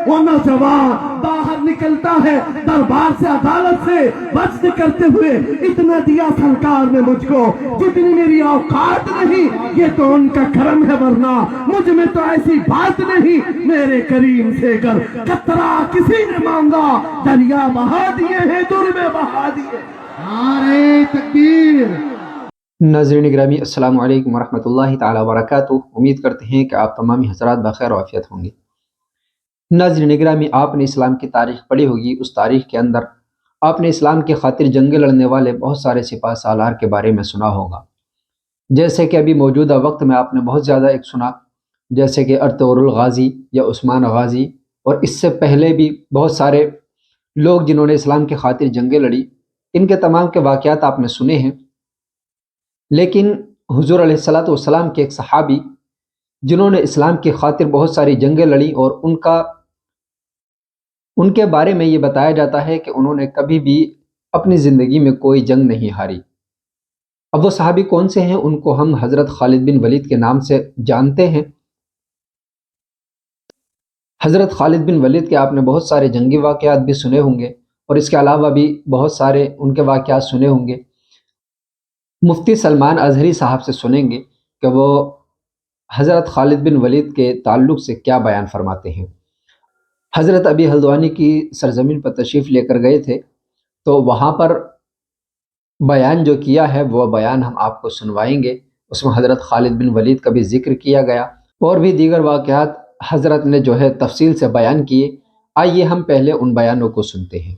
وہ نوجوان باہر نکلتا ہے دربار سے عدالت سے بچ کرتے ہوئے، اتنا دیا سرکار نے مجھ کو جتنی میری اوقات نہیں، یہ تو ان کا کرم ہے، ورنہ مجھ میں تو ایسی بات نہیں۔ میرے کریم سے گر قطرہ کسی نے مانگا، دریا بہا دیے ہیں، در میں بہا دیے۔ نعرہ تکبیر۔ ناظرین گرامی، السلام علیکم ورحمۃ اللہ تعالی وبرکاتہ۔ امید کرتے ہیں کہ آپ تمامی حضرات بخیر و عافیت ہوں گے۔ ناظرین گرامی، آپ نے اسلام کی تاریخ پڑھی ہوگی۔ اس تاریخ کے اندر آپ نے اسلام کی خاطر جنگیں لڑنے والے بہت سارے سپاہ سالار کے بارے میں سنا ہوگا، جیسے کہ ابھی موجودہ وقت میں آپ نے بہت زیادہ ایک سنا، جیسے کہ ارطغرل غازی یا عثمان غازی، اور اس سے پہلے بھی بہت سارے لوگ جنہوں نے اسلام کی خاطر جنگیں لڑی، ان کے تمام کے واقعات آپ نے سنے ہیں۔ لیکن حضور علیہ الصلوۃ والسلام کے ایک صحابی جنہوں نے اسلام کی خاطر بہت ساری جنگیں لڑیں، اور ان کے بارے میں یہ بتایا جاتا ہے کہ انہوں نے کبھی بھی اپنی زندگی میں کوئی جنگ نہیں ہاری۔ اب وہ صحابی کون سے ہیں؟ ان کو ہم حضرت خالد بن ولید کے نام سے جانتے ہیں۔ حضرت خالد بن ولید کے آپ نے بہت سارے جنگی واقعات بھی سنے ہوں گے، اور اس کے علاوہ بھی بہت سارے ان کے واقعات سنے ہوں گے۔ مفتی سلمان اظہری صاحب سے سنیں گے کہ وہ حضرت خالد بن ولید کے تعلق سے کیا بیان فرماتے ہیں۔ حضرت ابی حلدوانی کی سرزمین پر تشریف لے کر گئے تھے، تو وہاں پر بیان جو کیا ہے وہ بیان ہم آپ کو سنوائیں گے۔ اس میں حضرت خالد بن ولید کا بھی ذکر کیا گیا، اور بھی دیگر واقعات حضرت نے جو ہے تفصیل سے بیان کیے۔ آئیے ہم پہلے ان بیانوں کو سنتے ہیں۔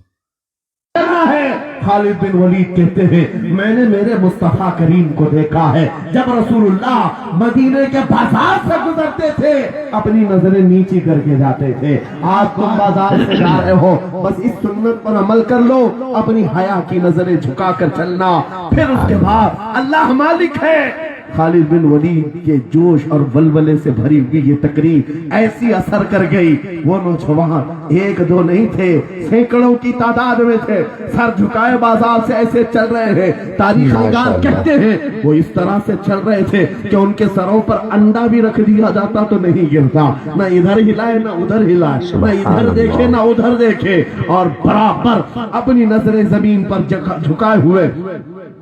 خالد بن ولید کہتے ہیں میں نے میرے مصطفیٰ کریم کو دیکھا ہے، جب رسول اللہ مدینے کے بازار سے گزرتے تھے اپنی نظریں نیچی کر کے جاتے تھے۔ آج تم بازار سے جا رہے ہو، بس اس سنت پر عمل کر لو، اپنی حیا کی نظریں جھکا کر چلنا، پھر اس کے بعد اللہ مالک ہے۔ خالد بن ولید کے جوش اور ولولے سے بھری ہوئی یہ تقریر ایسی اثر کر گئی، وہ نوجوان ایک دو نہیں تھے، سینکڑوں کی تعداد میں تھے، سر جھکائے بازار سے ایسے چل رہے ہیں۔ تاریخ نگار کہتے ہیں وہ اس طرح سے چل رہے تھے کہ ان کے سروں پر انڈا بھی رکھ دیا جاتا تو نہیں گرتا، نہ ادھر ہلائے نہ ادھر ہلائے، نہ ادھر دیکھے نہ ادھر دیکھے، اور برابر اپنی نظریں زمین پر جھکائے ہوئے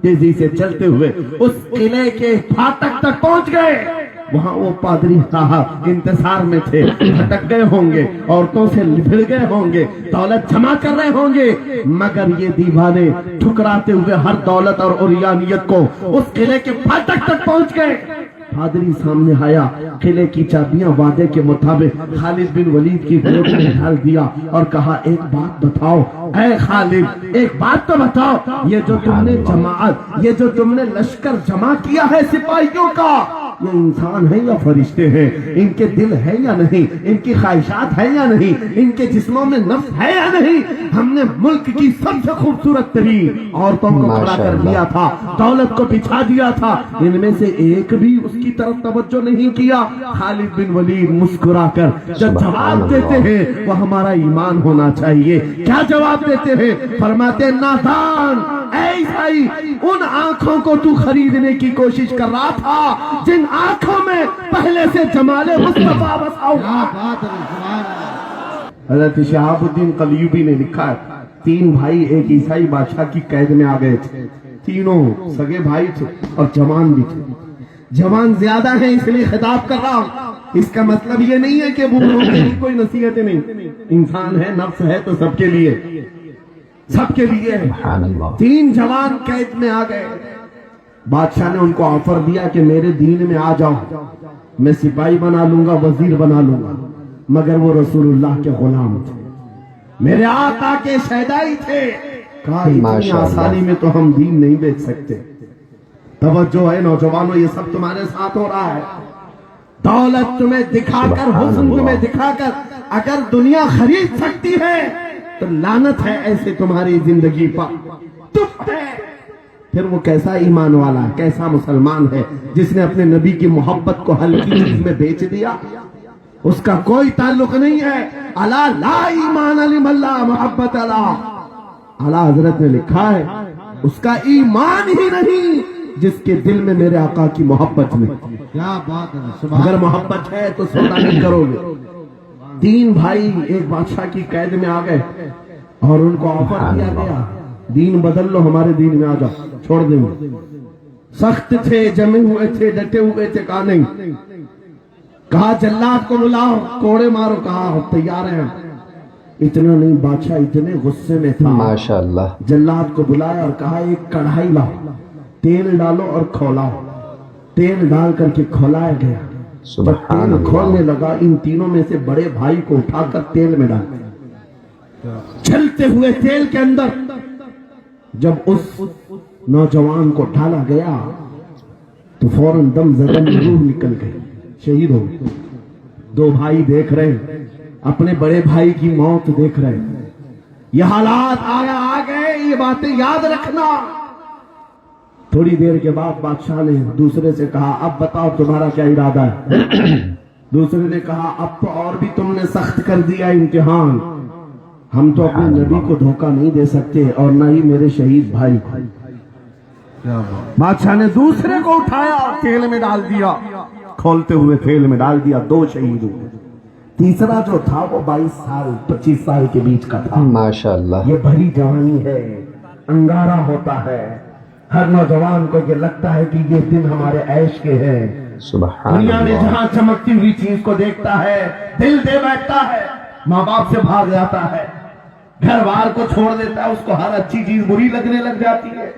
تیزی سے چلتے ہوئے اس قلعے کے پھاٹک تک پہنچ گئے۔ وہاں وہ پادری صاحب انتظار میں تھے، بھٹک گئے ہوں گے، عورتوں سے بھڑ گئے ہوں گے، دولت جمع کر رہے ہوں گے، مگر یہ دیوانے ٹھکراتے ہوئے ہر دولت اور عریانیت کو اس قلعے کے پھاٹک تک پہنچ گئے۔ پادری سامنے آیا، قلعے کی چابیاں وعدے کے مطابق خالد بن ولید کی گود میں ڈال دیا اور کہا ایک بات بتاؤ اے خالد، ایک بات تو بتاؤ، یہ جو تم نے جماعت، یہ جو تم نے لشکر جمع کیا ہے سپاہیوں کا، یہ انسان ہے یا فرشتے ہیں؟ ان کے دل ہے یا نہیں؟ ان کی خواہشات ہے یا نہیں؟ ان کے جسموں میں نفس ہے یا نہیں؟ ہم نے ملک کی سب سے خوبصورت ترین عورتوں کو کھڑا کر دیا تھا، دولت کو بچھا دیا تھا، ان میں سے ایک بھی اس کی طرف توجہ نہیں کیا۔ خالد بن ولید مسکرا کر جب جواب دیتے ہیں وہ ہمارا ایمان ہونا چاہیے۔ کیا جواب دیتے ہیں؟ فرماتے نادان، اے عیسائی، ان آنکھوں کو تو خریدنے کی کوشش کر رہا تھا جن آنکھوں میں پہلے سے جمال مصطفیٰ بسا ہوا۔ حضرت شہاب الدین قلیوبی نے لکھا ہے، تین بھائی ایک عیسائی بادشاہ کی قید میں آ گئے تھے، تینوں سگے بھائی تھے اور جوان بھی تھے۔ جوان زیادہ ہیں اس لیے خطاب کر رہا ہوں، اس کا مطلب یہ نہیں ہے کہ بوڑھوں کے لیے کوئی نصیحتیں نہیں، انسان ہے، نفس ہے تو سب کے لیے، سب کے لیے۔ تین جوان قید میں آ گئے، بادشاہ نے ان کو آفر دیا کہ میرے دین میں آ جاؤ، میں سپاہی بنا لوں گا، وزیر بنا لوں گا، مگر وہ رسول اللہ کے غلام تھے، میرے آقا کے شیدائی تھے۔ کہا اتنی آسانی میں تو ہم دین نہیں بیچ سکتے۔ توجہ ہے نوجوانوں، یہ سب تمہارے ساتھ ہو رہا ہے، دولت تمہیں دکھا کر، حسن تمہیں دکھا کر اگر دنیا خرید سکتی ہے تو لعنت ہے ایسے تمہاری زندگی پر۔ پھر وہ کیسا ایمان والا ہے، کیسا مسلمان ہے جس نے اپنے نبی کی محبت کو ہلکی چیز میں بیچ دیا؟ اس کا کوئی تعلق نہیں ہے۔ الا لا ایمان لمن لا محبت له، اعلیٰ حضرت نے لکھا ہے اس کا ایمان ہی نہیں جس کے دل میں میرے آقا کی محبت میں۔ کیا بات ہے، اگر محبت ہے تو سودا نہیں کرو گے، तीन भाई एक बादशाह की कैद में आ गए और उनको ऑफर किया गया, दीन बदल लो, हमारे दीन में आ जाओ, छोड़ देंगे। सख्त थे, जमे हुए थे, डटे हुए थे, कहा नहीं। कहा जल्लाद को बुलाओ, कोड़े मारो, कहा तैयार हैं। इतना नहीं, बादशाह इतने गुस्से में था, माशाअल्लाह। जल्लाद को बुलाया और कहा एक कढ़ाई लाओ, तेल डालो और खौलाओ। तेल डाल करके खौलाया गया। जब तेल खोलने लगा, इन तीनों में से बड़े भाई को उठाकर तेल में डाल, चलते हुए तेल के अंदर जब उस नौजवान को डाला गया तो फौरन दम जदन में रूह निकल गई, शहीद हो गए। दो भाई देख रहे, अपने बड़े भाई की मौत देख रहे। ये हालात आ गए, ये बातें याद रखना। थोड़ी देर के बाद बादशाह ने दूसरे से कहा, अब बताओ तुम्हारा क्या इरादा है। दूसरे ने कहा, अब तो और भी तुमने सख्त कर दिया इम्तिहान, हम तो अपने नबी को धोखा नहीं दे सकते और न ही मेरे शहीद भाई को। बादशाह ने दूसरे को उठाया और तेल में डाल दिया, खोलते हुए तेल में डाल दिया, दो शहीद हुए। तीसरा जो था वो 22 साल 25 साल के बीच का था। माशाअल्लाह। ये भरी जवानी है, अंगारा होता है, हर नौजवान को ये लगता है कि ये दिन हमारे ऐश के हैं। सुभान दुनिया में अल्लाह। जहाँ चमकती हुई चीज को देखता है, दिल दे बैठता है, माँ बाप से भाग जाता है, घर बार को छोड़ देता है, उसको हर अच्छी चीज बुरी लगने लग जाती है।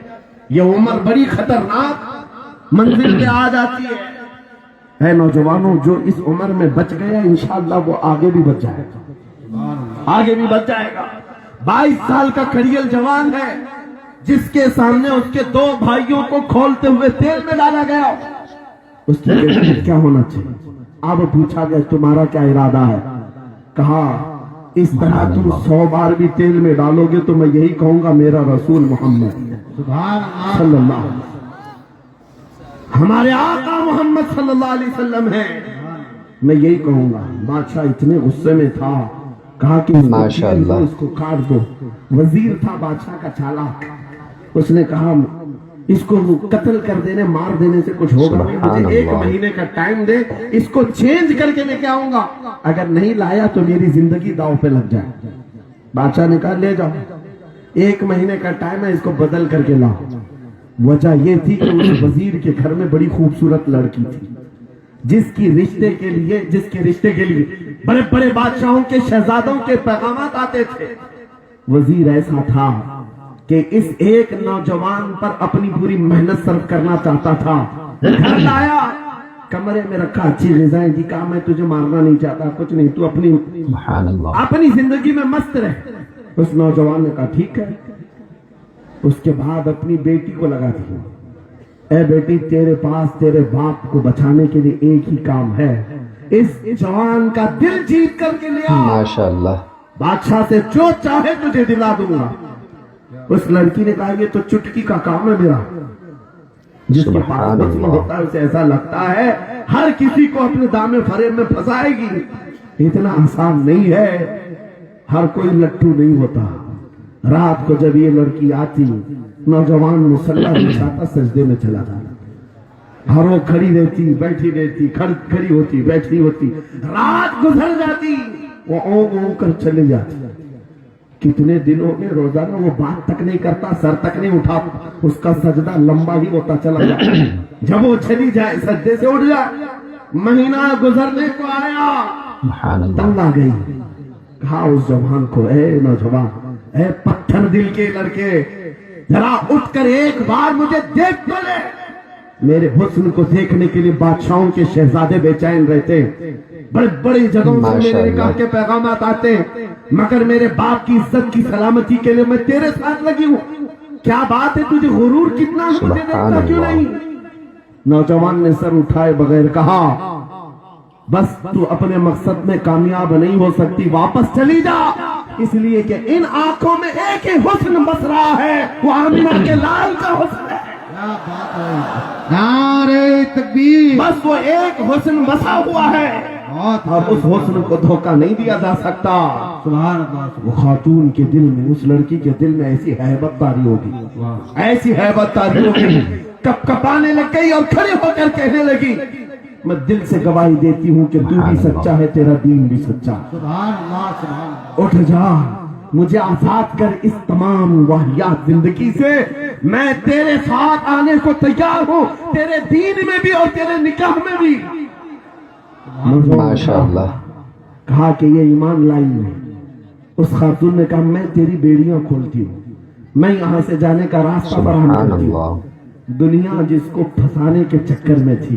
ये उम्र बड़ी खतरनाक मंजिल पे आ जाती है नौजवानों, जो इस उम्र में बच गया इंशाअल्लाह वो आगे भी बच जाएगा, आगे भी बच जाएगा। 22 साल का कड़ियल जवान है जिसके सामने उसके दो भाइयों को खोलते हुए तेल में डाला गया। उसकी कैफियत क्या होना चाहिए? अब पूछा गया तुम्हारा क्या इरादा है? कहा इस तरह तुम 100 बार भी तेल में डालोगे तो मैं यही कहूंगा मेरा रसूल मोहम्मद सल्लल्लाहु अलैहि वसल्लम, हमारे आका मोहम्मद सल्लल्लाहु अलैहि वसल्लम है, मैं यही कहूंगा। बादशाह इतने गुस्से में था, कहा कि माशाअल्लाह इसको काट दो। वजीर था बादशाह का चालाक, उसने कहा इसको कत्ल कर देने, मार देने से कुछ होगा नहीं, मुझे 1 महीने का टाइम दे, इसको चेंज करके लेके आऊंगा, अगर नहीं लाया तो मेरी जिंदगी दांव पे लग जाए। बादशाह ने कहा ले जाओ, 1 महीने का टाइम है, इसको बदल करके लाओ। वजह यह थी कि उस वजीर के घर में बड़ी खूबसूरत लड़की थी, जिसके रिश्ते के लिए बड़े बड़े बादशाहों के शहजादों के पैगामात आते थे। वजीर ऐसा था कि इस एक नौजवान पर अपनी पूरी मेहनत सर्व करना चाहता था। घर लाया, कमरे में रखा, अच्छी ग़िज़ाएं दी, कहा मैं तुझे मारना नहीं चाहता, कुछ नहीं, तू अपनी जिंदगी में मस्त रह। उस नौजवान ने कहा ठीक है। उसके बाद अपनी बेटी को लगा दिया, ए बेटी तेरे पास तेरे बाप को बचाने के लिए एक ही काम है, इस जवान का दिल जीत करके ले आ। माशाअल्लाह। बादशाह से जो चाहे तुझे दिला दूंगा। उस लड़की ने कहा ये तो चुटकी का काम है मेरा। जिसके पास कुछ नहीं होता है उसे ऐसा लगता है हर किसी को अपने दामे फरेब में फंसाएगी। इतना आसान नहीं है, हर कोई लट्टू नहीं होता। रात को जब ये लड़की आती, नौजवान मुसल्ला बिछाता सजदे में चला जाता, हर वो खड़ी रहती बैठी रहती, खड़ी होती बैठी होती, रात गुजर जाती, वो ओं कर चले जाती। कितने दिनों में रोजाना वो बात तक नहीं करता, सर तक नहीं उठा, उसका सजदा लंबा ही होता चला जाता। जब वो चली जाए सजदे से उठ जाए, महीना गुजरने को आया, तंग आ गई। कहा उस जवान को, ए नौजवान, ए पत्थर दिल के लड़के, जरा उठकर एक बार मुझे देख तो ले। मेरे हुस्न को देखने के लिए बादशाहों के शहजादे बेचैन रहते, बड़े बड़ी जगहों से मेरे निकाह के पैगामात आते, मगर मेरे बाप की इज्जत की सलामती के लिए मैं तेरे साथ लगी हूँ। क्या बात है, तुझे गुरूर कितना है, मुझे देखता क्यों नहीं? नौजवान ने सर उठाए बगैर कहा बस तू अपने मकसद में कामयाब नहीं हो सकती, वापस चली जा, इसलिए कि इन आंखों में एक ही हुस्न बस रहा है, वो आमिना के लाल का हुस्न है। नारे तकबीर। बस वो एक हुस्न बसा हुआ है और उस हुस्न को धोखा नहीं दिया जा सकता। सुभान अल्लाह। वो खातून के दिल में, उस लड़की के दिल में ऐसी हैबत तारी होगी, ऐसी हैबत तारी होगी, कपकपाने लग गई और खड़े होकर कहने लगी, मैं दिल से गवाही देती हूँ कि तू भी सच्चा है, तेरा दीन भी सच्चा। सुभान अल्लाह सुभान अल्लाह। उठ जा, मुझे आजाद कर इस तमाम वाहियात जिंदगी से। मैं तेरे साथ आने को तैयार हूँ, तेरे दीन में भी और तेरे निकाह में भी। माशाअल्लाह। कहा कि ये ईमान लाई है। उस खातून ने कहा मैं तेरी बेड़ियां खोलती हूँ, मैं यहाँ से जाने का रास्ता फराहम करती हूँ। दुनिया जिसको फंसाने के चक्कर में थी,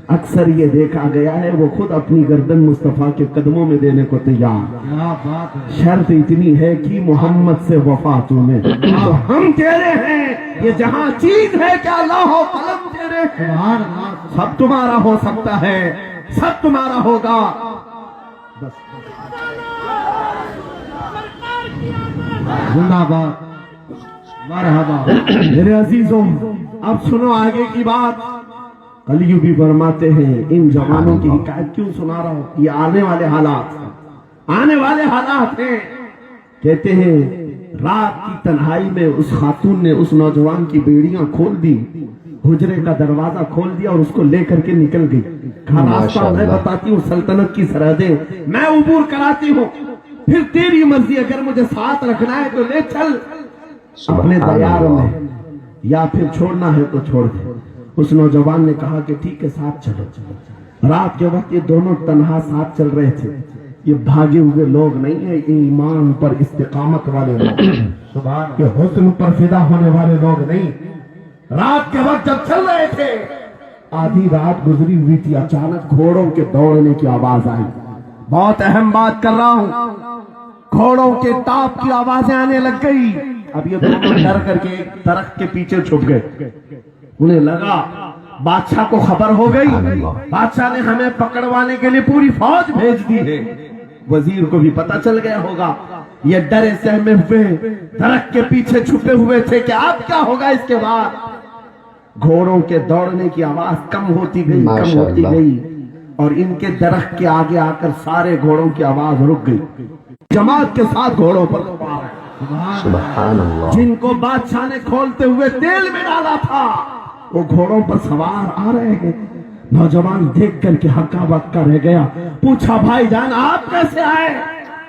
अक्सर ये देखा गया है वो खुद अपनी गर्दन मुस्तफा के कदमों में देने को तैयार। क्या बात है। शर्त इतनी है कि मोहम्मद से वफा तूने, तो हम तेरे हैं। ये जहाँ चीज है क्या अल्लाह कलम तेरे हैं। सुभान अल्लाह। सब तुम्हारा हो सकता है, सब तुम्हारा होगा। बस जिंदाबाद मरहबा। मेरे अजीजों, अब सुनो आगे की बात। कलयुग भी फरमाते हैं, इन जवानों की हिकायत क्यों सुना रहा हूं? ये आने वाले हालात, आने वाले हालात हैं। कहते हैं रात की तन्हाई में उस खातून ने उस नौजवान की बेड़ियां खोल दी, हुजरे का दरवाजा खोल दिया और उसको लेकर के निकल गई। कहा रास्ता मैं बताती हूँ, सल्तनत की सरहदें मैं उबूर कराती हूँ, फिर तेरी मर्जी, अगर मुझे साथ रखना है तो ले चल अपने दयार में, या फिर छोड़ना है तो छोड़ दे। उस नौजवान ने कहा कि ठीक है साथ चलो। रात के वक्त ये दोनों तन्हा साथ चल रहे थे। ये भागे हुए लोग नहीं है, ये ईमान पर इस्तिकामत वाले लोग, सुभान ये हुस्न पर फिदा होने वाले लोग नहीं। रात के वक्त जब चल रहे थे, आधी रात गुजरी हुई थी, अचानक घोड़ों के दौड़ने की आवाज आई। बहुत अहम बात कर रहा हूं, घोड़ों के टाप की आवाजें आने लग गई। अब ये दोनों डर करके एक दरख्त के पीछे छुप गए। उन्हें लगा बादशाह को खबर हो गई, बादशाह ने हमें पकड़वाने के लिए पूरी फौज भेज दी है। वजीर को भी पता चल गया होगा। ये डरे सहमे हुए दरख्त के पीछे छुपे हुए थे कि अब क्या होगा इसके बाद। घोड़ों के दौड़ने की आवाज कम होती गई, कम होती गई, और इनके दरख्त के आगे आकर सारे घोड़ों की आवाज रुक गई। जमात के साथ घोड़ों पर सवार है। सुभान अल्लाह। जिनको बादशाह ने खोलते हुए तेल में डाला था, वो घोड़ों पर सवार आ रहे हैं। नौजवान देख करके हक्का बक्का रह गया। पूछा भाईजान आप कैसे आए,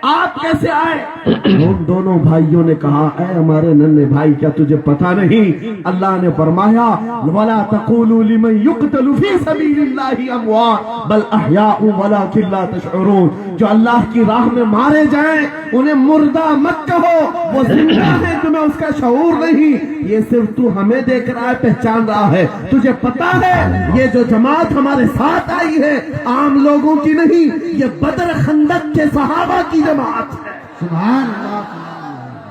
आप कैसे आए? उन दोनों भाइयों ने कहा ऐ हमारे नन्हे भाई, क्या तुझे पता नहीं अल्लाह ने फरमाया वला तक़ूलू लिमन युक़तलु फी सबीलिल्लाहि अमवात बल अहयाउ वलाकिन ला तशउरून। जो अल्लाह की राह में मारे जाएं उन्हें मुर्दा मत कहो, वो जिंदा है, तुम्हें उसका शऊर नहीं। ये सिर्फ तू हमें देख रहा है, पहचान रहा है। तुझे पता है ये जो जमात हमारे साथ आई है आम लोगों की नहीं, ये बदर खंदक के सहाबा की जमात है। सुभान अल्लाह।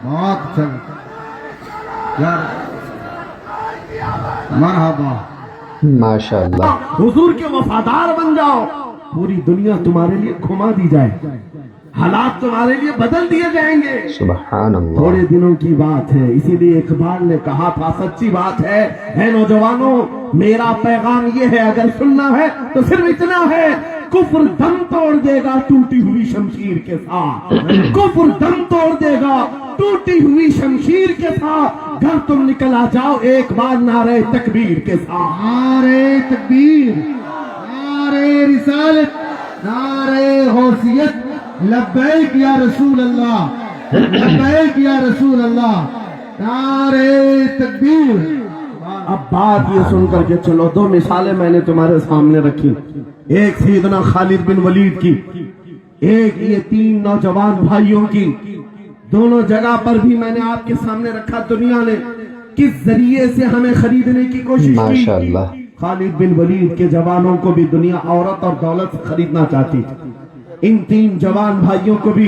बहुत अच्छा यार, मरहबा। माशाअल्लाह। हुजूर के वफादार बन जाओ, पूरी दुनिया तुम्हारे लिए घुमा दी जाए, हालात तुम्हारे लिए बदल दिए जाएंगे। सुभान अल्लाह। थोड़े दिनों की बात है, इसीलिए इकबाल ने कहा था सच्ची बात है नौजवानों, मेरा पैगाम ये है, अगर सुनना है तो सिर्फ इतना है, कुफ्र दम तोड़ देगा टूटी हुई शमशीर के साथ। कुफ्र दम तोड़ देगा टूटी हुई शमशीर के साथ। घर तुम निकल आ जाओ एक बार नारे तकबीर के साथ। नारे तकबीर, नारे रिसालत, नारे गौसियत, लब्बैक या रसूल अल्लाह, लब्बैक या रसूल अल्लाह, नारे तकबीर। अब बात ये सुन करके चलो, दो मिसालें मैंने तुम्हारे सामने रखी, एक सैयदना खालिद बिन वलीद की, एक ये तीन नौजवान भाइयों की। दोनों जगह पर भी मैंने आपके सामने रखा दुनिया ने किस जरिए से हमें खरीदने की कोशिश की। माशाअल्लाह। खालिद बिन वलीद के जवानों को भी दुनिया औरत और दौलत से खरीदना चाहती थी। इन तीन जवान भाइयों को भी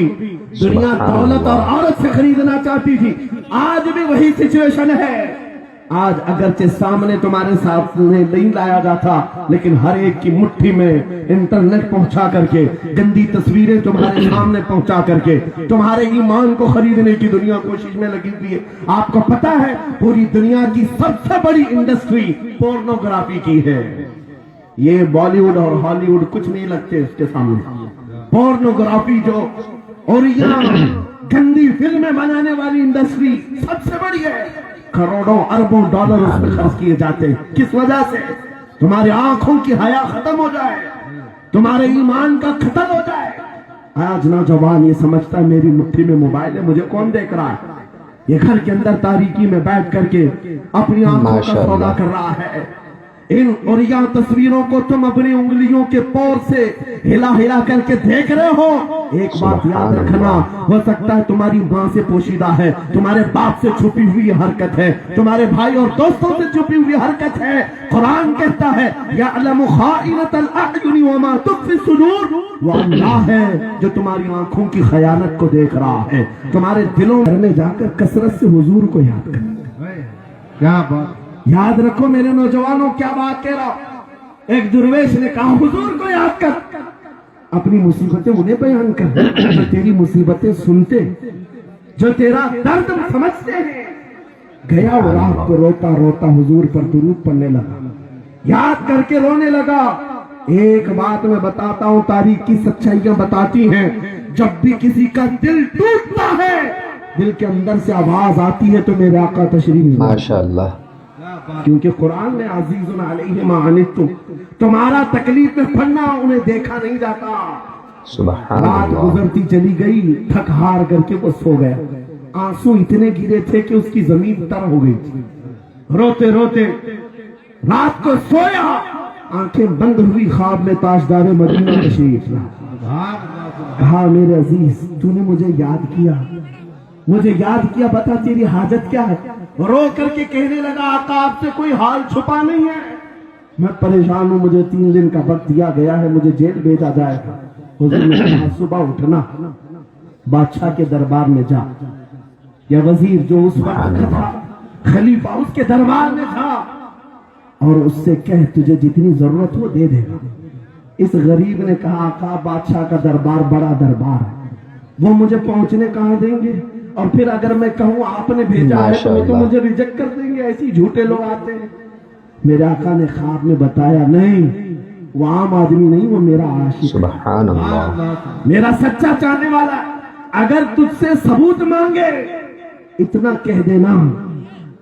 दुनिया दौलत और औरत से खरीदना चाहती थी। आज भी वही सिचुएशन है। आज अगरचे सामने तुम्हारे सामने नहीं लाया जाता, लेकिन हर एक की मुट्ठी में इंटरनेट पहुंचा करके, गंदी तस्वीरें तुम्हारे सामने पहुंचा करके तुम्हारे ईमान को खरीदने की दुनिया कोशिश में लगी हुई है। आपको पता है पूरी दुनिया की सबसे बड़ी इंडस्ट्री पोर्नोग्राफी की है। ये बॉलीवुड और हॉलीवुड कुछ नहीं लगते इसके सामने। पोर्नोग्राफी जो और गंदी फिल्में बनाने वाली इंडस्ट्री सबसे बड़ी है। करोड़ों अरबों डॉलर उस पर खर्च किए जाते हैं। किस वजह से? तुम्हारी आंखों की हया खत्म हो जाए, तुम्हारे ईमान का खतल हो जाए। आज नौजवान ये समझता है मेरी मुट्ठी में मोबाइल है, मुझे कौन देख रहा है। ये घर के अंदर तारीकी में बैठ करके अपनी आंखों का सौदा कर रहा है। इन और यह तस्वीरों को तुम अपनी उंगलियों के पौर से हिला हिला करके देख रहे हो। एक बात याद रखना, हो सकता है तुम्हारी माँ से पोशीदा है, तुम्हारे बाप से छुपी हुई हरकत है, तुम्हारे भाई और दोस्तों से छुपी हुई हरकत है। कुरान कहता है यअलमु खाइनतल अअयुनि वमा तुख्फी सुदूर, वो अल्लाह है जो तुम्हारी आंखों की खयानत को देख रहा है। तुम्हारे दिलों में जाकर कसरत से हुजूर को याद कर। क्या बात, याद रखो मेरे नौजवानों, क्या बात कह रहा हूं। एक दुर्वेश ने कहा हुजूर को याद कर, अपनी मुसीबतें उन्हें बयान कर जो तेरी मुसीबतें सुनते, जो तेरा दर्द समझते हैं। गया वो रात को रोता रोता हुजूर पर दुरूद पढ़ने लगा, याद करके रोने लगा। एक बात मैं बताता हूं, तारीख की सच्चाइयां बताती हैं, जब भी किसी का दिल टूटता है, दिल के अंदर से आवाज आती है तो मेरे आका तशरीफ, माशाअल्लाह, क्योंकि कुरान में अजीजुन अलैहि मा अनित्तुम, तुम्हारा तकलीफ में पड़ना उन्हें देखा नहीं जाता। सुभान रात अल्लाह, गुजरती चली गई, थक हार करके वो सो गया। आंसू इतने गिरे थे कि उसकी जमीन तर हो गई थी। रोते रोते रात को सोया, आंखें बंद हुई, ख्वाब में ताजदार मदीना तशरीफ ला। कहा मेरे अजीज, तूने मुझे याद किया, मुझे याद किया, बता तेरी हाजत क्या है। रो करके कहने लगा आका आपसे कोई हाल छुपा नहीं है, मैं परेशान हूं, मुझे 3 दिन का वक्त दिया गया है, मुझे जेल भेजा जाएगा। हुजूर ने कहा सुबह उठना, बादशाह के दरबार में जा। या वजीर जो उस वक्त था, खलीफा उसके दरबार में था, और उससे कह तुझे जितनी जरूरत हो दे देगा। इस गरीब ने कहा आका बादशाह का दरबार बड़ा दरबार है, वो मुझे पहुंचने कहाँ देंगे, और फिर अगर मैं कहूँ आपने भेजा है तो वो तो मुझे रिजेक्ट कर देंगे, ऐसे झूठे लोग आते हैं। मेरे आका ने ख्वाब में बताया नहीं, वो आम आदमी नहीं, वो मेरा आशिक, सुभान अल्लाह, मेरा सच्चा चाहने वाला। अगर तुझसे सबूत मांगे इतना कह देना,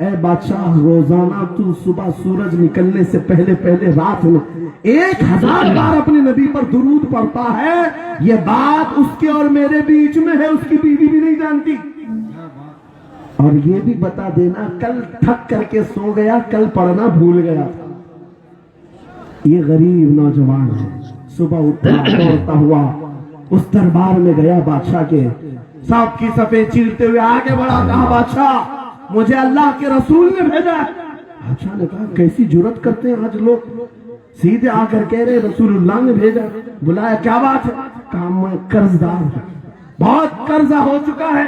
ए बादशाह रोजाना तू सुबह सूरज निकलने से पहले पहले रात में 1000 बार अपने नबी पर दुरूद पढ़ता है, ये बात उसके और मेरे बीच में है, उसकी बीवी भी नहीं जानती। और ये भी बता देना कल थक करके सो गया, कल पढ़ना भूल गया था। ये गरीब नौजवान है, सुबह उठा दौड़ता हुआ उस दरबार में गया बादशाह के, सांप की सफेद चीरते हुए आगे बढ़ा, कहा बादशाह मुझे अल्लाह के रसूल ने भेजा। बादशाह ने कहा कैसी जुर्रत करते हैं आज लोग, सीधे आकर कह रहे रसूलुल्लाह ने भेजा। बुलाया क्या बात है, कहा मैं कर्जदार हूं, बहुत कर्जा हो चुका है,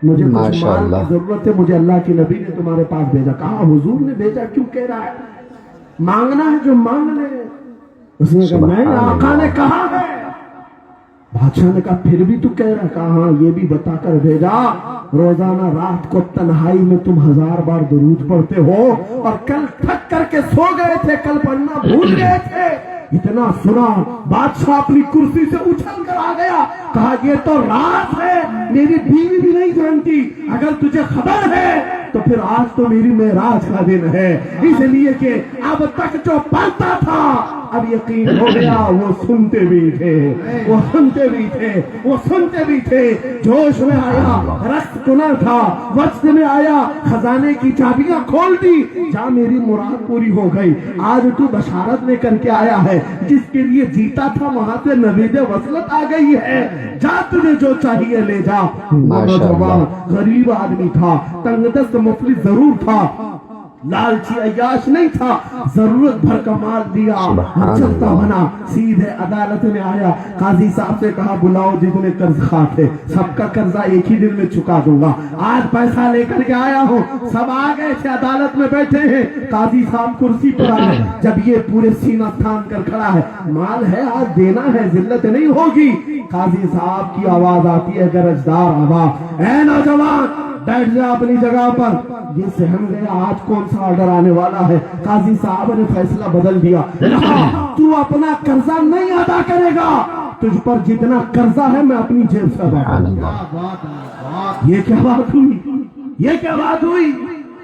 मुझे कुछ माल की जरूरत है, मुझे अल्लाह के नबी ने तुम्हारे पास भेजा। कहा हुजूर ने भेजा, क्यों कह रहा है, मांगना है जो मांग ले। उसने कहा नहीं, आका ने कहा है। बादशाह ने कहा फिर भी तू कह रहा, कहा हाँ ये भी बताकर भेजा, रोजाना रात को तन्हाई में तुम 1000 बार दुरूद पढ़ते हो, और कल थक करके सो गए थे, कल पढ़ना भूल गए थे। इतना सुना बादशाह अपनी कुर्सी से उछल कर आ गया, कहा ये तो राज है, मेरी बीवी भी नहीं जानती, अगर तुझे खबर है तो फिर आज तो मेरी मेराज का दिन है, इसलिए कि अब तक जो पढ़ता था अब यकीन हो गया, वो सुनते भी थे, वो सुनते भी थे, वो सुनते भी थे। जोश में आया, रक्त कुना था, वक्त में आया, खजाने की चाबियां खोल दी, जा मेरी मुराद पूरी हो गई। आज तू बशारत लेकर के आया है, जिसके लिए जीता था वहां से नवीद वसलत आ गई है, जा तुझे जो चाहिए ले जा। नौजवान गरीब आदमी था, तंगदस्त मुफलिस जरूर था, लालची अय्याश नहीं था, जरूरत भर का माल दिया, चलता बना, सीधे अदालत में आया। काजी साहब से कहा बुलाओ जितने कर्ज खा थे, सबका कर्जा एक ही दिन में चुका दूंगा, आज पैसा लेकर के आया हूँ। सब आ गए थे, अदालत में बैठे हैं, काजी साहब कुर्सी पर आए। जब ये पूरे सीना थाम कर खड़ा है, माल है आज देना है, जिल्लत नहीं होगी। काजी साहब की आवाज आती है, गरजदार आवाज, ऐ नौजवान बैठ जा अपनी जगह पर। ये सहम गया, आज कौन सा ऑर्डर आने वाला है। काजी साहब ने फैसला बदल दिया, तू अपना कर्जा नहीं अदा करेगा, तुझ पर जितना कर्जा है मैं अपनी जेब से अदा करूंगा। ये क्या बात हुई, ये क्या बात हुई।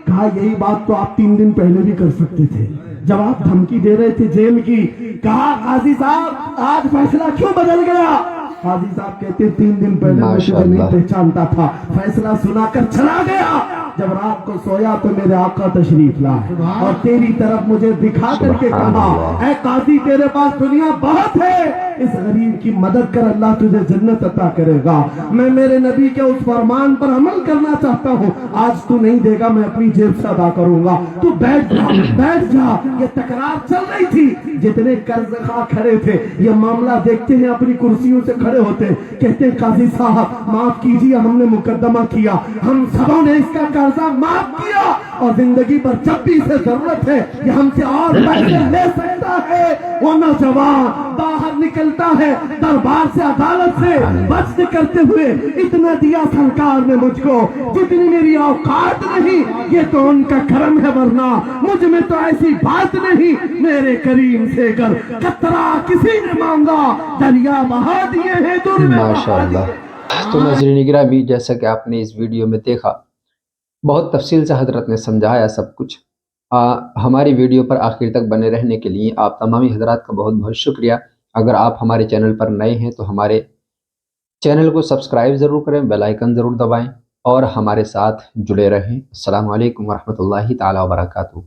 कहा यही बात तो आप 3 दिन पहले भी कर सकते थे, जब आप धमकी दे रहे थे जेल की, कहा काजी साहब आज फैसला क्यों बदल गया? काजी साहब कहते 3 दिन पहले मैं तुझे नहीं माशाअल्लाह। पहचानता था, फैसला सुनाकर चला गया। जब रात को सोया तो मेरे आका तशरीफ लाए और तेरी तरफ मुझे दिखा करके सुभान कहा, अल्लाह। ऐ काजी तेरे पास दुनिया बहुत है, इस गरीब की मदद कर, अल्लाह तुझे जन्नत अता करेगा। मैं मेरे नबी के उस फरमान पर अमल करना चाहता हूँ, आज तू नहीं देगा मैं अपनी जेब से अदा करूंगा, तू बैठ जा बैठ जा। ये तकरार चल रही थी। जितने कर्जखा खड़े थे ये मामला देखते हैं अपनी कुर्सियों से खड़े होते, कहते हैं काजी साहब माफ कीजिए, हमने मुकदमा किया, हम सबों ने इसका कर्जा माफ किया और जिंदगी भर जब भी इसे जरूरत है ये हमसे और पैसे ले सकता है। वो नौजवान बाहर निकलता है दरबार से, अदालत से बच करते हुए, इतना दिया सरकार ने मुझको जितनी मेरी औकात नहीं, ये तो उनका करम है, वरना मुझ में तो ऐसी बात नहीं। मेरे करीम से कर कतरा किसी ने मांगा, दरिया बहा दिए हैं दूर में बहा माशाअल्लाह। दिए। तो नाज़रीन गिरामी, जैसा कि आपने इस वीडियो में देखा, बहुत तफसील से हजरत ने समझाया सब कुछ। हमारी वीडियो पर आखिर तक बने रहने के लिए आप तमामी हजरात का बहुत बहुत शुक्रिया। अगर आप हमारे चैनल पर नए हैं तो हमारे चैनल को सब्सक्राइब ज़रूर करें, बेल आइकन ज़रूर दबाएं और हमारे साथ जुड़े रहें। अस्सलामु अलैकुम वरहमतुल्लाहि ताला वबरकातुहू।